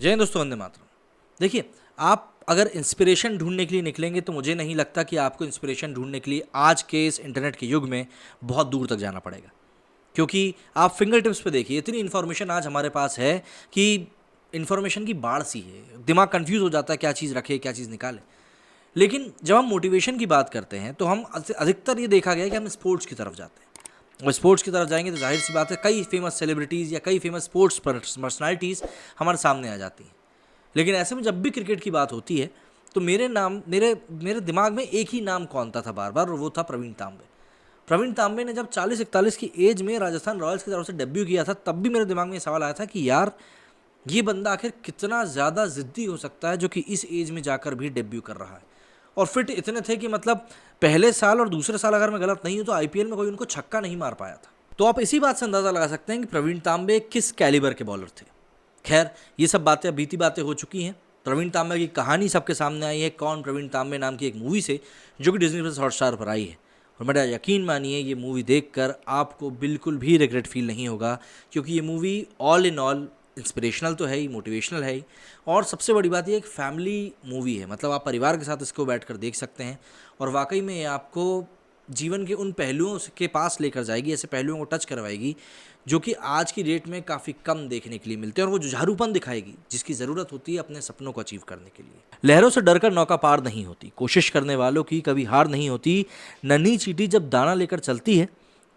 जय हिंद दोस्तों, वंदे मातरम। देखिए, आप अगर इंस्पिरेशन ढूंढने के लिए निकलेंगे तो मुझे नहीं लगता कि आपको इंस्पिरेशन ढूंढने के लिए आज के इस इंटरनेट के युग में बहुत दूर तक जाना पड़ेगा, क्योंकि आप फिंगर टिप्स पे देखिए, इतनी इन्फॉर्मेशन आज हमारे पास है कि इन्फॉर्मेशन की बाढ़ सी है। दिमाग कंफ्यूज हो जाता है, क्या चीज़ रखे क्या चीज़ निकाले। लेकिन जब हम मोटिवेशन की बात करते हैं तो हम अधिकतर ये देखा गया है कि हम स्पोर्ट्स की तरफ जाते हैं। और स्पोर्ट्स की तरफ जाएंगे तो जाहिर सी बात है, कई फेमस सेलिब्रिटीज़ या कई फेमस स्पोर्ट्स पर्सनालिटीज़ हमारे सामने आ जाती हैं। लेकिन ऐसे में जब भी क्रिकेट की बात होती है तो मेरे दिमाग में एक ही नाम कौनता था बार बार, और वो था प्रवीण तांबे। प्रवीण तांबे ने जब 40-41 की एज में राजस्थान रॉयल्स की तरफ से डेब्यू किया था, तब भी मेरे दिमाग में ये सवाल आया था कि यार, ये बंदा आखिर कितना ज़्यादा ज़िद्दी हो सकता है जो कि इस एज में जाकर भी डेब्यू कर रहा है। और फिट इतने थे कि मतलब पहले साल और दूसरे साल, अगर मैं गलत नहीं हूँ, तो आईपीएल में कोई उनको छक्का नहीं मार पाया था। तो आप इसी बात से अंदाज़ा लगा सकते हैं कि प्रवीण तांबे किस कैलिबर के बॉलर थे। खैर, ये सब बातें अब बीती बातें हो चुकी हैं। प्रवीण तांबे की कहानी सबके सामने आई है, कौन प्रवीण तांबे नाम की एक मूवी से, जो कि डिज्नी प्लस हॉटस्टार पर आई है। और मेरा यकीन मानिए, ये मूवी देखकर आपको बिल्कुल भी रिग्रेट फील नहीं होगा, क्योंकि ये movie all in all inspirational तो है ही, मोटिवेशनल है ही, और सबसे बड़ी बात ये एक फैमिली मूवी है। मतलब आप परिवार के साथ इसको बैठकर देख सकते हैं, और वाकई में ये आपको जीवन के उन पहलुओं के पास लेकर जाएगी, ऐसे पहलुओं को टच करवाएगी जो कि आज की डेट में काफ़ी कम देखने के लिए मिलते हैं, और वो जुझारूपन दिखाएगी जिसकी ज़रूरत होती है अपने सपनों को अचीव करने के लिए। लहरों से डरकर नौका पार नहीं होती, कोशिश करने वालों की कभी हार नहीं होती। नन्ही चींटी जब दाना लेकर चलती है,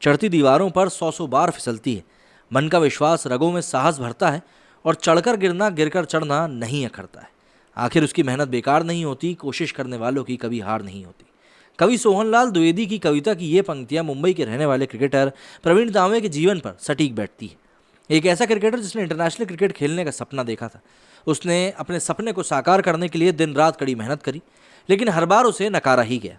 चढ़ती दीवारों पर 100 बार फिसलती है। मन का विश्वास रगों में साहस भरता है, और चढ़कर गिरना गिरकर चढ़ना नहीं अखरता है। आखिर उसकी मेहनत बेकार नहीं होती, कोशिश करने वालों की कभी हार नहीं होती। कवि सोहनलाल द्विवेदी की कविता की ये पंक्तियां मुंबई के रहने वाले क्रिकेटर प्रवीण तांबे के जीवन पर सटीक बैठती है। एक ऐसा क्रिकेटर जिसने इंटरनेशनल क्रिकेट खेलने का सपना देखा था। उसने अपने सपने को साकार करने के लिए दिन रात कड़ी मेहनत करी, लेकिन हर बार उसे नकारा ही गया।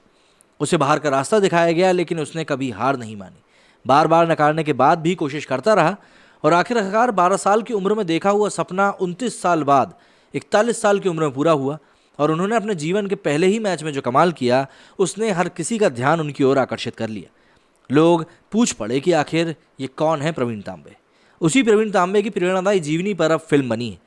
उसे बाहर का रास्ता दिखाया गया, लेकिन उसने कभी हार नहीं मानी। बार बार नकारने के बाद भी कोशिश करता रहा, और आखिरकार 12 साल की उम्र में देखा हुआ सपना 29 साल बाद 41 साल की उम्र में पूरा हुआ। और उन्होंने अपने जीवन के पहले ही मैच में जो कमाल किया, उसने हर किसी का ध्यान उनकी ओर आकर्षित कर लिया। लोग पूछ पड़े कि आखिर ये कौन है प्रवीण तांबे। उसी प्रवीण तांबे की प्रेरणादायी जीवनी पर अब फिल्म बनी है।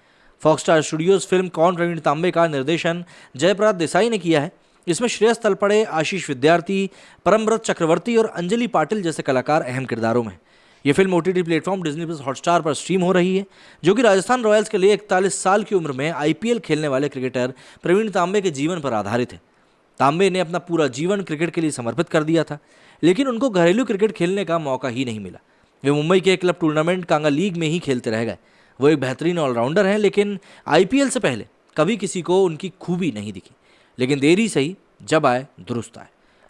फॉक्स स्टार स्टूडियोज फिल्म कौन प्रवीण तांबे का निर्देशन जयप्रकाश देसाई ने किया है। इसमें श्रेयस तलपड़े, आशीष विद्यार्थी, परमव्रत चक्रवर्ती और अंजलि पाटिल जैसे कलाकार अहम किरदारों में। ये film OTT platform Disney plus Hotstar पर स्ट्रीम हो रही है, जो कि राजस्थान रॉयल्स के लिए 41 साल की उम्र में आईपीएल खेलने वाले क्रिकेटर प्रवीण तांबे के जीवन पर आधारित है। तांबे ने अपना पूरा जीवन क्रिकेट के लिए समर्पित कर दिया था, लेकिन उनको घरेलू क्रिकेट खेलने का मौका ही नहीं मिला। वे मुंबई के क्लब टूर्नामेंट कांगा लीग में ही खेलते रह गए। वो एक बेहतरीन ऑलराउंडर हैं, लेकिन आईपीएल से पहले कभी किसी को उनकी खूबी नहीं दिखी। लेकिन देर ही सही, जब आए दुरुस्त आए।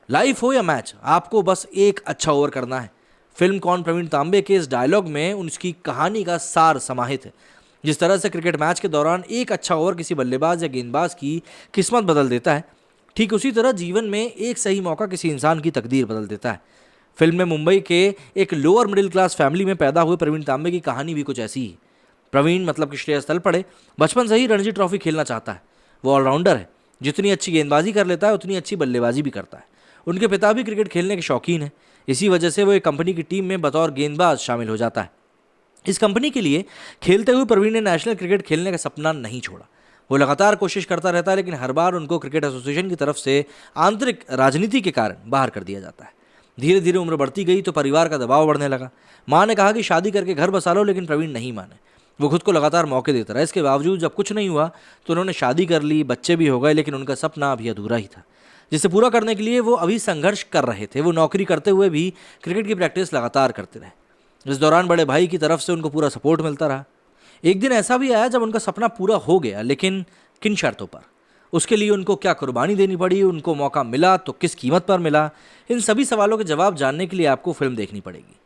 लाइफ हो या मैच, आपको बस एक अच्छा ओवर करना है। फिल्म कौन प्रवीण तांबे के इस डायलॉग में उनकी कहानी का सार समाहित है। जिस तरह से क्रिकेट मैच के दौरान एक अच्छा ओवर किसी बल्लेबाज या गेंदबाज की किस्मत बदल देता है, ठीक उसी तरह जीवन में एक सही मौका किसी इंसान की तकदीर बदल देता है। फिल्म में मुंबई के एक लोअर मिडिल क्लास फैमिली में पैदा हुए प्रवीण तांबे की कहानी भी कुछ ऐसी ही। प्रवीण मतलब कि श्रेयस तलपड़े बचपन से ही रणजी ट्रॉफी खेलना चाहता है। वो ऑलराउंडर है, जितनी अच्छी गेंदबाजी कर लेता है उतनी अच्छी बल्लेबाजी भी करता है। उनके पिता भी क्रिकेट खेलने के शौकीन हैं। इसी वजह से वो एक कंपनी की टीम में बतौर गेंदबाज शामिल हो जाता है। इस कंपनी के लिए खेलते हुए प्रवीण ने नेशनल क्रिकेट खेलने का सपना नहीं छोड़ा। वो लगातार कोशिश करता रहता है, लेकिन हर बार उनको क्रिकेट एसोसिएशन की तरफ से आंतरिक राजनीति के कारण बाहर कर दिया जाता है। धीरे धीरे उम्र बढ़ती गई तो परिवार का दबाव बढ़ने लगा। माँ ने कहा कि शादी करके घर बसा लो, लेकिन प्रवीण नहीं माने। वो खुद को लगातार मौके देता रहा। इसके बावजूद जब कुछ नहीं हुआ तो उन्होंने शादी कर ली, बच्चे भी हो गए, लेकिन उनका सपना अभी अधूरा ही था, जिसे पूरा करने के लिए वो अभी संघर्ष कर रहे थे। वो नौकरी करते हुए भी क्रिकेट की प्रैक्टिस लगातार करते रहे। इस दौरान बड़े भाई की तरफ से उनको पूरा सपोर्ट मिलता रहा। एक दिन ऐसा भी आया जब उनका सपना पूरा हो गया, लेकिन किन शर्तों पर, उसके लिए उनको क्या कुर्बानी देनी पड़ी, उनको मौका मिला तो किस कीमत पर मिला। इन सभी सवालों के जवाब जानने के लिए आपको फिल्म देखनी पड़ेगी।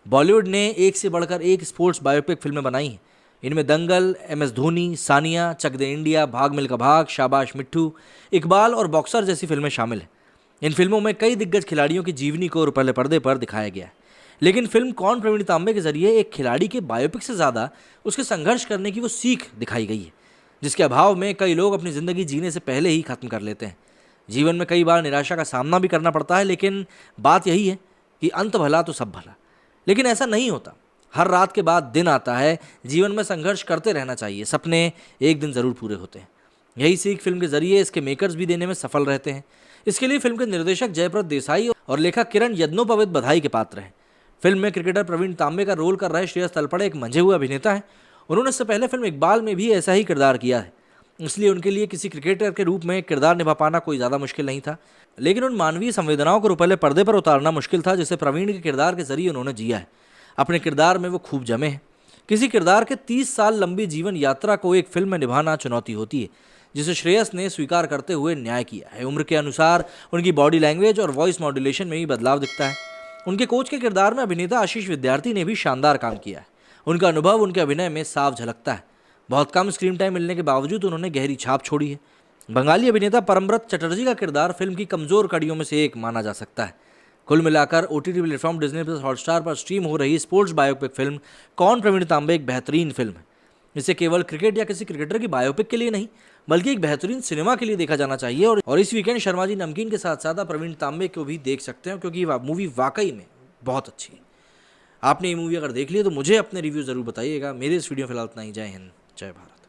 बॉलीवुड ने एक से बढ़कर एक स्पोर्ट्स बायोपिक फिल्में बनाई हैं। इनमें दंगल, MS धोनी, सानिया, चक दे इंडिया, भाग मिल्खा भाग, शाबाश मिट्ठू, इकबाल और बॉक्सर जैसी फिल्में शामिल हैं। इन फिल्मों में कई दिग्गज खिलाड़ियों की जीवनी को पहले पर्दे पर दिखाया गया है। लेकिन फिल्म कौन प्रवीण तांबे के जरिए एक खिलाड़ी के बायोपिक से ज़्यादा उसके संघर्ष करने की वो सीख दिखाई गई है, जिसके अभाव में कई लोग अपनी ज़िंदगी जीने से पहले ही ख़त्म कर लेते हैं। जीवन में कई बार निराशा का सामना भी करना पड़ता है, लेकिन बात यही है कि अंत भला तो सब भला। लेकिन ऐसा नहीं होता। हर रात के बाद दिन आता है, जीवन में संघर्ष करते रहना चाहिए, सपने एक दिन ज़रूर पूरे होते हैं। यही सीख फिल्म के जरिए इसके मेकर्स भी देने में सफल रहते हैं। इसके लिए फिल्म के निर्देशक जयप्रद देसाई और लेखक किरण यदनोपवित बधाई के पात्र हैं। फिल्म में क्रिकेटर प्रवीण तांबे का रोल कर रहे श्रेयस तलपड़े एक मंझे हुए अभिनेता हैं। उन्होंने इससे पहले फिल्म इकबाल में भी ऐसा ही किरदार किया है, इसलिए उनके लिए किसी क्रिकेटर के रूप में किरदार निभा पाना कोई ज़्यादा मुश्किल नहीं था। लेकिन उन मानवीय संवेदनाओं को पहले पर्दे पर उतारना मुश्किल था जिसे प्रवीण के किरदार के जरिए उन्होंने जिया है। अपने किरदार में वो खूब जमे हैं। किसी किरदार के 30 साल लंबी जीवन यात्रा को एक फिल्म में निभाना चुनौती होती है, जिसे श्रेयस ने स्वीकार करते हुए न्याय किया है। उम्र के अनुसार उनकी बॉडी लैंग्वेज और वॉइस मॉड्यूलेशन में भी बदलाव दिखता है। उनके कोच के किरदार में अभिनेता आशीष विद्यार्थी ने भी शानदार काम किया है। उनका अनुभव उनके अभिनय में साफ झलकता है। बहुत कम स्क्रीन टाइम मिलने के बावजूद उन्होंने गहरी छाप छोड़ी है। बंगाली अभिनेता परमव्रत चटर्जी का किरदार फिल्म की कमजोर कड़ियों में से एक माना जा सकता है। कुल मिलाकर OTT platform Disney plus Hotstar पर स्ट्रीम हो रही स्पोर्ट्स बायोपिक फिल्म कौन प्रवीण तांबे एक बेहतरीन फिल्म है। इसे केवल क्रिकेट या किसी क्रिकेटर की बायोपिक के लिए नहीं, बल्कि एक बेहतरीन सिनेमा के लिए देखा जाना चाहिए। और इस वीकेंड शर्मा जी नमकीन के साथ साथ प्रवीण तांबे को भी देख सकते हैं, क्योंकि मूवी वाकई में बहुत अच्छी है। आपने ये मूवी अगर देख ली तो मुझे अपने रिव्यू जरूर बताइएगा। मेरे इस वीडियो फिलहाल इतना ही। जय हिंद, जय भारत।